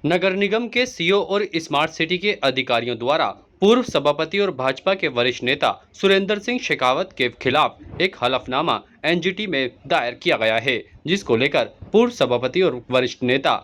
नगर निगम के सीईओ और smart city के अधिकारियों द्वारा पूर्व सभापति और भाजपा के वरिष्ठ नेता सुरेंद्र सिंह शेखावत के खिलाफ एक हलफनामा एनजीटी में दायर किया गया है, जिसको लेकर पूर्व सभापति और वरिष्ठ नेता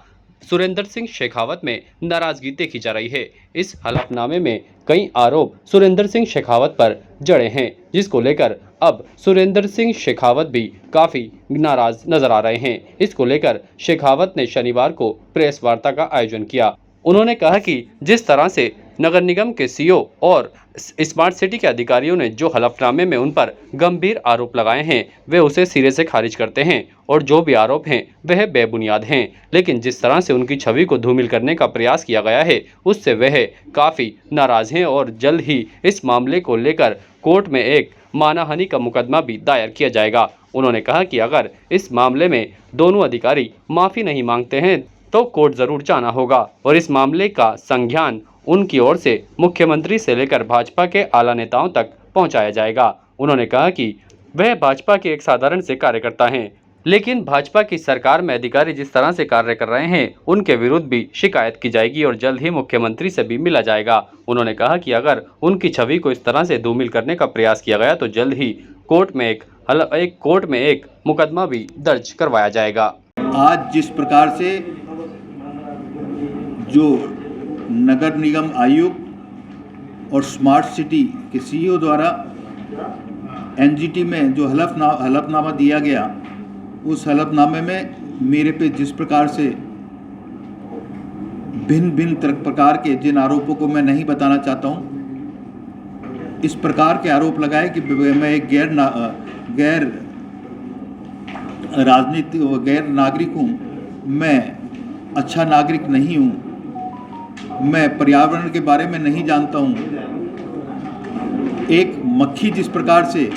सुरेंद्र सिंह शेखावत में नाराजगी देखी जा रही है। इस हलफनामे में कई आरोप सुरेंद्र सिंह शेखावत पर जड़े हैं, जिसको लेकर अब सुरेंद्र सिंह शेखावत भी काफी नाराज नजर आ रहे हैं। इसको लेकर शेखावत ने शनिवार को प्रेस वार्ता का आयोजन किया। उन्होंने कहा कि जिस तरह से नगर निगम के सीईओ और स्मार्ट सिटी के अधिकारियों ने जो हलफनामे में उन पर गंभीर आरोप लगाए हैं, वे उसे सिरे से खारिज करते हैं और जो भी आरोप हैं वह बेबुनियाद हैं। लेकिन जिस तरह से उनकी छवि को धूमिल करने का प्रयास किया गया है, उससे वह काफ़ी नाराज हैं और जल्द ही इस मामले को लेकर कोर्ट में एक मानहानि का मुकदमा भी दायर किया जाएगा। उन्होंने कहा कि अगर इस मामले में दोनों अधिकारी माफ़ी नहीं मांगते हैं तो कोर्ट जरूर जाना होगा और इस मामले का संज्ञान उनकी ओर से मुख्यमंत्री से लेकर भाजपा के आला नेताओं तक पहुंचाया जाएगा। उन्होंने कहा कि वह भाजपा के एक साधारण से कार्यकर्ता हैं, लेकिन भाजपा की सरकार में अधिकारी जिस तरह से कार्य कर रहे हैं उनके विरुद्ध भी शिकायत की जाएगी और जल्द ही मुख्यमंत्री से भी मिला जाएगा। उन्होंने कहा कि अगर उनकी छवि को इस तरह से धूमिल करने का प्रयास किया गया तो जल्द ही कोर्ट में एक मुकदमा भी दर्ज करवाया जाएगा। आज जिस प्रकार से जो नगर निगम आयुक्त और स्मार्ट सिटी के सीईओ द्वारा एनजीटी में जो हलफनामा दिया गया, उस हलफनामे में मेरे पे जिस प्रकार से भिन्न भिन्न प्रकार के जिन आरोपों को मैं नहीं बताना चाहता हूँ, इस प्रकार के आरोप लगाए कि मैं एक गैर राजनीतिक गैर नागरिक हूँ, मैं अच्छा नागरिक नहीं हूँ, मैं पर्यावरण के बारे में नहीं जानता हूँ। एक मक्खी जिस प्रकार से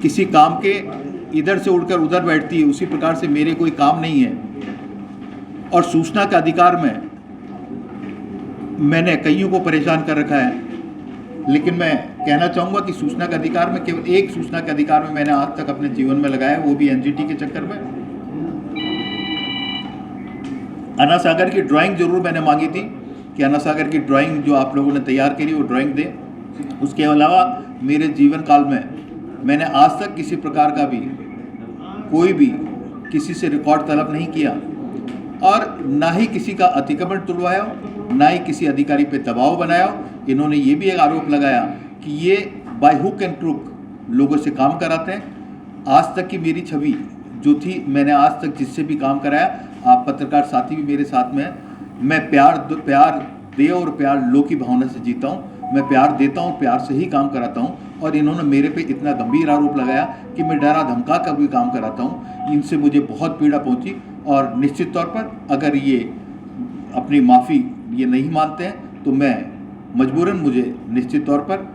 किसी काम के इधर से उड़कर उधर बैठती है, उसी प्रकार से मेरे कोई काम नहीं है। और सूचना के अधिकार में मैंने कईयों को परेशान कर रखा है, लेकिन मैं कहना चाहूँगा कि सूचना के अधिकार में केवल एक सूचना के अधिकार में मैंने आज तक अपने जीवन में लगाया, वो भी एनजीटी के चक्कर में। अन्ना सागर की ड्राइंग जरूर मैंने मांगी थी कि अन्ना सागर की ड्राइंग जो आप लोगों ने तैयार करी वो ड्राइंग दें। उसके अलावा मेरे जीवन काल में मैंने आज तक किसी प्रकार का भी कोई भी किसी से रिकॉर्ड तलब नहीं किया और ना ही किसी का अतिक्रमण तुड़वाया, ना ही किसी अधिकारी पे दबाव बनाया। इन्होंने ये भी एक आरोप लगाया कि ये बाय हुक एंड क्रुक लोगों से काम कराते हैं। आज तक की मेरी छवि जो थी, मैंने आज तक जिससे भी काम कराया, आप पत्रकार साथी भी मेरे साथ में हैं, मैं प्यार दे और प्यार लो की भावना से जीता हूँ। मैं प्यार देता हूँ, प्यार से ही काम कराता हूँ। और इन्होंने मेरे पे इतना गंभीर आरोप लगाया कि मैं डरा धमका कर भी काम कराता हूँ। इनसे मुझे बहुत पीड़ा पहुँची और निश्चित तौर पर अगर ये अपनी माफ़ी ये नहीं मानते हैं तो मैं मजबूरन मुझे निश्चित तौर पर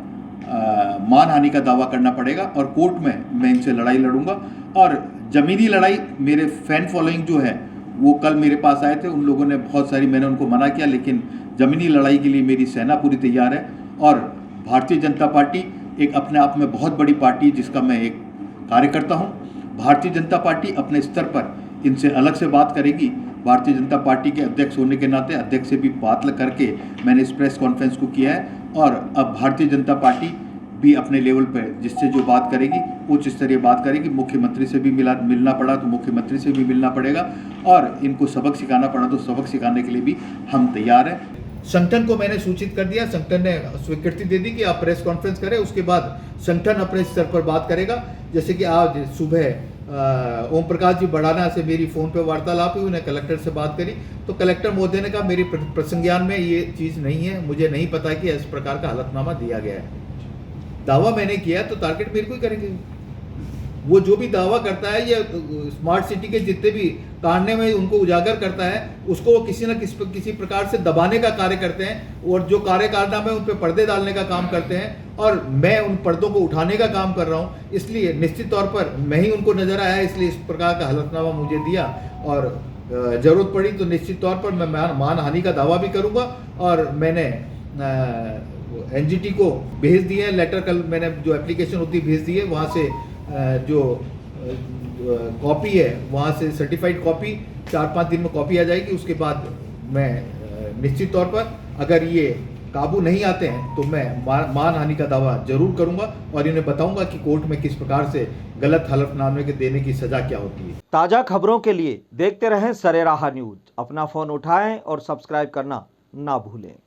मानहानि का दावा करना पड़ेगा और कोर्ट में मैं इनसे लड़ाई लड़ूंगा। और ज़मीनी लड़ाई, मेरे फैन फॉलोइंग जो है वो कल मेरे पास आए थे, उन लोगों ने बहुत सारी, मैंने उनको मना किया, लेकिन ज़मीनी लड़ाई के लिए मेरी सेना पूरी तैयार है। और भारतीय जनता पार्टी एक अपने आप में बहुत बड़ी पार्टी जिसका मैं एक कार्यकर्ता हूँ। भारतीय जनता पार्टी अपने स्तर पर इनसे अलग से बात करेगी। भारतीय जनता पार्टी के अध्यक्ष होने के नाते अध्यक्ष से भी बात करके मैंने इस प्रेस कॉन्फ्रेंस को किया है और अब भारतीय जनता पार्टी भी अपने लेवल पर जिससे जो बात करेगी उच्च स्तरीय बात करेगी। मुख्यमंत्री से भी मिलना पड़ा तो मुख्यमंत्री से भी मिलना पड़ेगा और इनको सबक सिखाना पड़ा तो सबक सिखाने के लिए भी हम तैयार हैं। संगठन को मैंने सूचित कर दिया, संगठन ने स्वीकृति दे दी कि आप प्रेस कॉन्फ्रेंस करें। उसके बाद संगठन अपने स्तर पर बात करेगा। जैसे कि आज सुबह ओम प्रकाश जी बढ़ाना से मेरी फ़ोन पे वार्तालाप हुई, उन्हें कलेक्टर से बात करी तो कलेक्टर महोदय ने कहा मेरी प्रसंज्ञान में ये चीज़ नहीं है, मुझे नहीं पता कि इस प्रकार का हलफनामा दिया गया है। दावा मैंने किया तो टारगेट मेरे को ही करेंगे। वो जो भी दावा करता है या स्मार्ट सिटी के जितने भी कांडे में उनको उजागर करता है, उसको वो किसी न किसी प्रकार से दबाने का कार्य करते हैं और जो कार्यकारिणी में उन पर पर्दे डालने का काम करते हैं और मैं उन पर्दों को उठाने का काम कर रहा हूँ। इसलिए निश्चित तौर पर मैं ही उनको नजर आया, इसलिए इस प्रकार का हलफनामा मुझे दिया और जरूरत पड़ी तो निश्चित तौर पर मैं मानहानि का दावा भी करूँगा। और मैंने एनजीटी को भेज दिए हैं लेटर, कल मैंने जो एप्लीकेशन होती भेज दी है, वहाँ से जो कॉपी है वहाँ से सर्टिफाइड कॉपी 4-5 दिन में कॉपी आ जाएगी। उसके बाद मैं निश्चित तौर पर अगर ये काबू नहीं आते हैं तो मैं मानहानि का दावा जरूर करूंगा और इन्हें बताऊंगा कि कोर्ट में किस प्रकार से गलत हलफनामे के देने की सजा क्या होती है। ताज़ा खबरों के लिए देखते रहें सरेराह न्यूज। अपना फ़ोन उठाएं और सब्सक्राइब करना ना भूलें।